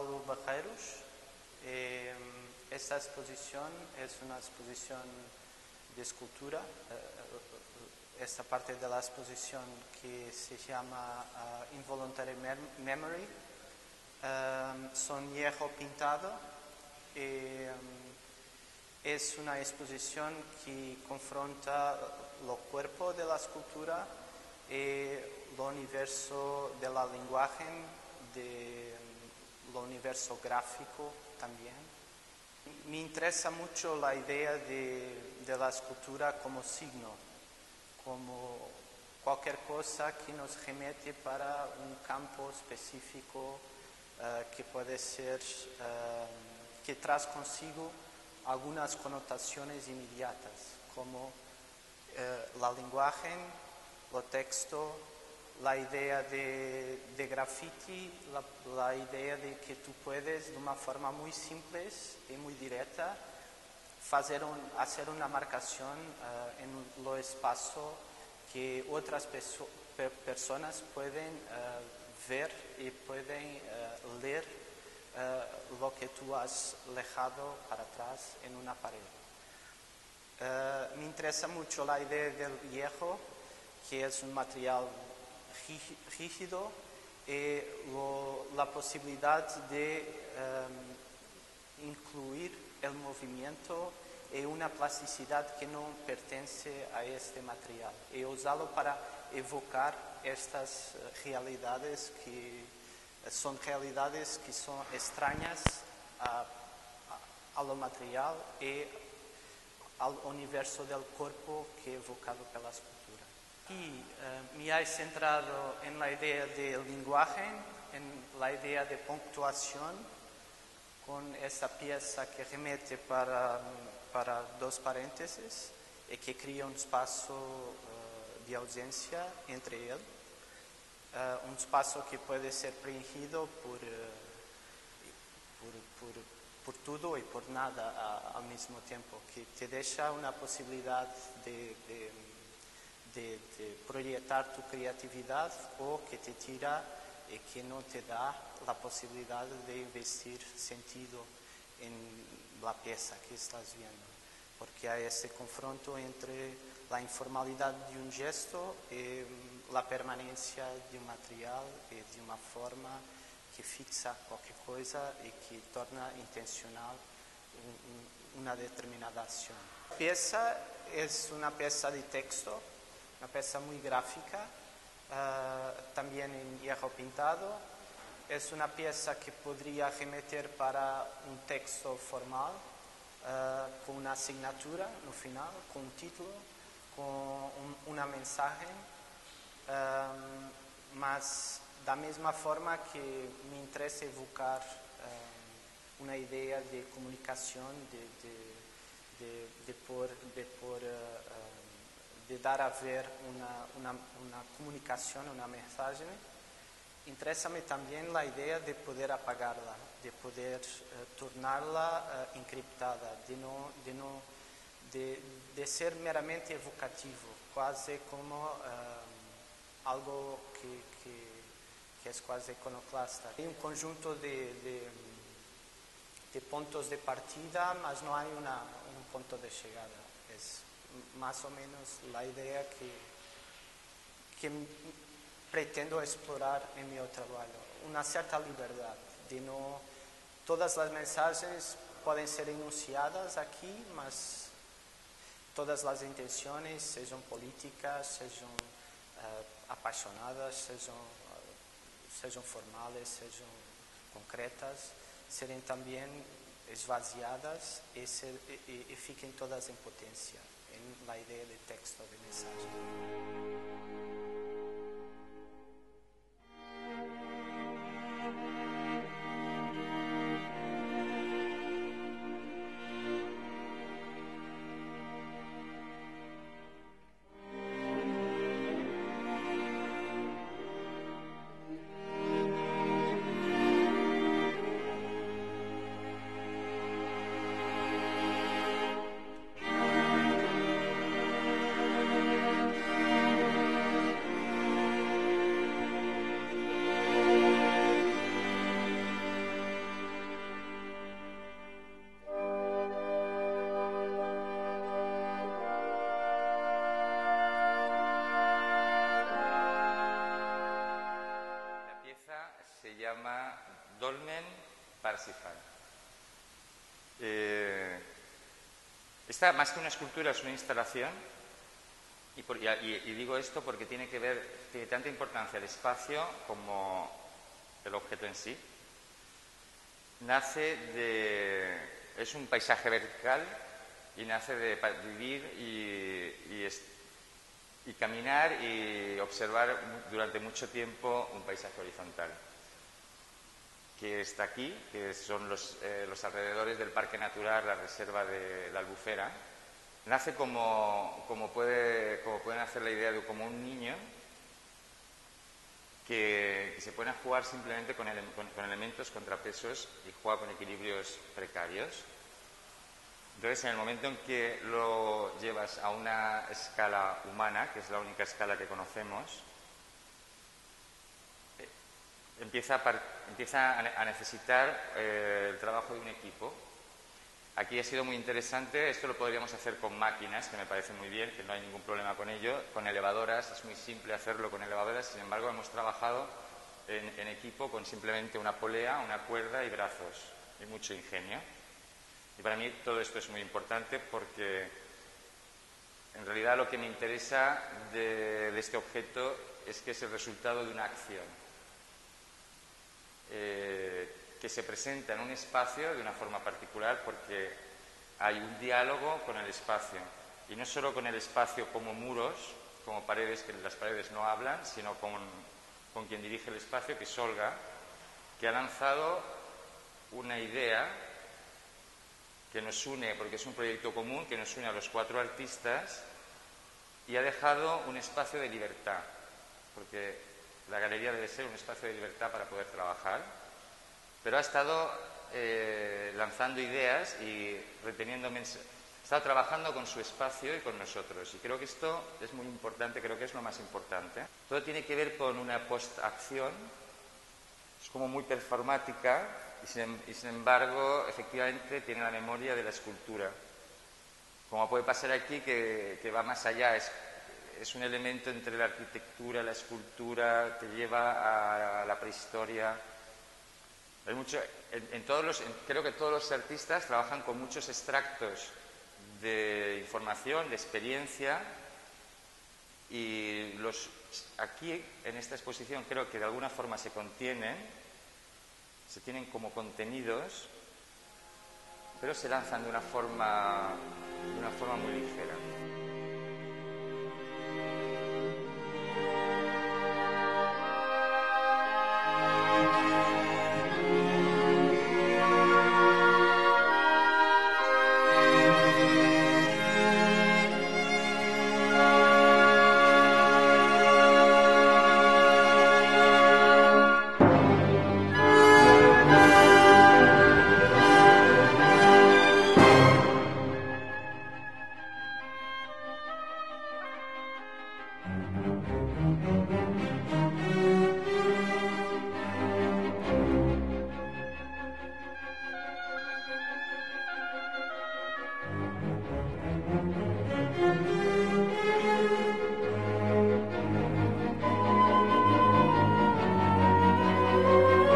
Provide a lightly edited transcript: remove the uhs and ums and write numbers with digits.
Paulo Barreiros. Esta exposición es una exposición de escultura. Esta parte de la exposición que se llama Involuntary Memory. Son hierro pintado. Es una exposición que confronta lo cuerpo de la escultura y lo universo de la lenguaje, de lo universo gráfico también. Me interesa mucho la idea de la escultura como signo, como cualquier cosa que nos remete para un campo específico que puede ser, que trae consigo algunas connotaciones inmediatas, como la lenguaje, el texto, la idea de graffiti, la idea de que tú puedes, de una forma muy simple y muy directa, hacer una marcación en lo espacio que otras personas pueden ver y pueden leer lo que tú has dejado para atrás en una pared. Me interesa mucho la idea del hierro, que es un material rígido, y la posibilidad de incluir el movimiento y una plasticidad que no pertenece a este material, y usarlo para evocar estas realidades que son extrañas a lo material y al universo del cuerpo que es evocado por la escultura. Y me he centrado en la idea del lenguaje, en la idea de puntuación, con esta pieza que remete para dos paréntesis y que crea un espacio de ausencia entre ellos. Un espacio que puede ser preenchido por todo y por nada al mismo tiempo, que te deja una posibilidad de proyectar tu creatividad, o que te tira y que no te da la posibilidad de investir sentido en la pieza que estás viendo, porque hay ese confronto entre la informalidad de un gesto y la permanencia de un material y de una forma que fixa cualquier cosa y que torna intencional una determinada acción. La pieza es una pieza de texto, una pieza muy gráfica, también en hierro pintado. Es una pieza que podría remeter para un texto formal, con una asignatura no final, con un título, con una mensaje, mas da misma forma que me interesa evocar una idea de comunicación, de dar a ver una comunicación, una mensaje. Interesa-me también la idea de poder apagarla, de poder tornarla encriptada, de ser meramente evocativo, quase como algo que es quase iconoclasta. Hay un conjunto de puntos de partida, mas no hay un punto de llegada. Es más o menos la idea que pretendo explorar en mi trabajo. Una cierta libertad de no... Todas las mensajes pueden ser enunciadas aquí, mas todas las intenciones, sean políticas, sean apasionadas, sean formales, sean concretas, serem también esvaziadas y fiquen todas en potencia en la idea de texto, de mensaje. Parsifal. Esta, más que una escultura, es una instalación, y digo esto porque tiene tanta importancia el espacio como el objeto en sí. Es un paisaje vertical y nace de vivir y caminar y observar durante mucho tiempo un paisaje horizontal, que está aquí, que son los alrededores del Parque Natural, la Reserva de la Albufera. Nace como pueden hacer la idea de como un niño que se pone a jugar simplemente con elementos, contrapesos, y juega con equilibrios precarios. Entonces, en el momento en que lo llevas a una escala humana, que es la única escala que conocemos, empieza a necesitar el trabajo de un equipo. Aquí ha sido muy interesante. Esto lo podríamos hacer con máquinas, que me parece muy bien, que no hay ningún problema con ello. Con elevadoras, es muy simple hacerlo con elevadoras. Sin embargo, hemos trabajado en equipo con simplemente una polea, una cuerda y brazos, y mucho ingenio. Y para mí todo esto es muy importante porque en realidad lo que me interesa de este objeto es que es el resultado de una acción que se presenta en un espacio de una forma particular, porque hay un diálogo con el espacio, y no solo con el espacio como muros, como paredes, que las paredes no hablan, sino con quien dirige el espacio, que es Olga, que ha lanzado una idea que nos une, porque es un proyecto común que nos une a los 4 artistas, y ha dejado un espacio de libertad, porque la galería debe ser un espacio de libertad para poder trabajar, pero ha estado lanzando ideas y reteniendo mensajes. Ha estado trabajando con su espacio y con nosotros, y creo que esto es muy importante, creo que es lo más importante. Todo tiene que ver con una post-acción, es como muy performática, y sin embargo, efectivamente, tiene la memoria de la escultura. Como puede pasar aquí, que va más allá, es un elemento entre la arquitectura, la escultura, te lleva a la prehistoria. Hay mucho, creo que todos los artistas trabajan con muchos extractos de información, de experiencia, y aquí, en esta exposición, creo que de alguna forma se tienen como contenidos, pero se lanzan de una forma muy ligera.